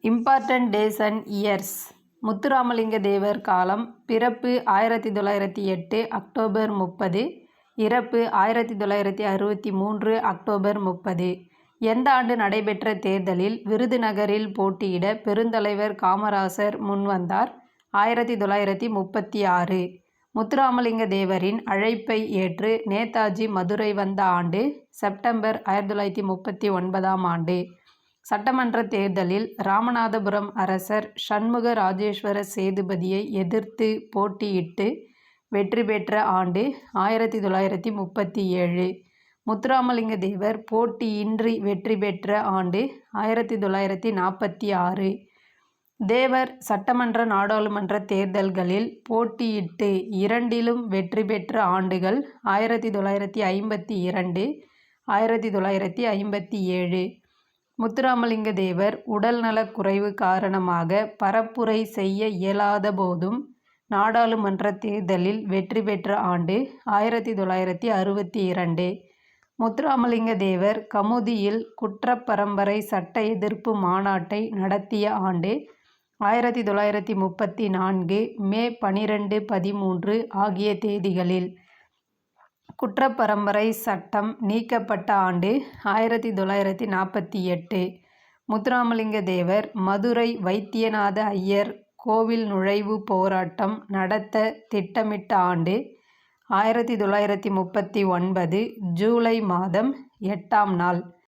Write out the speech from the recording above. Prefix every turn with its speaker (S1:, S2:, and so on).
S1: Important days and years. Muthuramalinga Thevar காலம். பிறப்பு 1908 October 30. இறப்பு 1963 அக்டோபர் 30. எந்த ஆண்டு நடைபெற்ற தேர்தலில் விருதுநகரில் போட்டியிட பெருந்தலைவர் காமராசர் முன்வந்தார்? 1936. முத்துராமலிங்க தேவரின் அழைப்பை ஏற்று நேதாஜி மதுரை வந்த ஆண்டு? செப்டம்பர் 1939 ஆண்டு. சட்டமன்ற தேர்தலில் ராமநாதபுரம் அரசர் சண்முக ராஜேஸ்வர சேதுபதியை எதிர்த்து போட்டியிட்டு வெற்றி பெற்ற ஆண்டு? 1937. முத்துராமலிங்க தேவர் போட்டியின்றி வெற்றி பெற்ற ஆண்டு? 1946. தேவர் சட்டமன்ற நாடாளுமன்ற தேர்தல்களில் போட்டியிட்டு இரண்டிலும் வெற்றி பெற்ற ஆண்டுகள்? 1952, 1957. முத்துராமலிங்க தேவர் உடல்நலக் குறைவு காரணமாக பரப்புரை செய்ய இயலாத போதும் நாடாளுமன்ற தேர்தலில் வெற்றி பெற்ற ஆண்டு? 1962. முத்துராமலிங்க தேவர் கமுதியில் குற்றப்பரம்பரை சட்ட எதிர்ப்பு மாநாட்டை நடத்திய ஆண்டு? 1934 மே 12, 13 ஆகிய தேதிகளில். குற்றப்பரம்பரை சட்டம் நீக்கப்பட்ட ஆண்டு? 1948. முத்துராமலிங்க தேவர் மதுரை வைத்தியநாத ஐயர் கோவில் நுழைவு போராட்டம் நடத்த திட்டமிட்ட ஆண்டு? 1939 ஜூலை மாதம் 8ஆம் நாள்.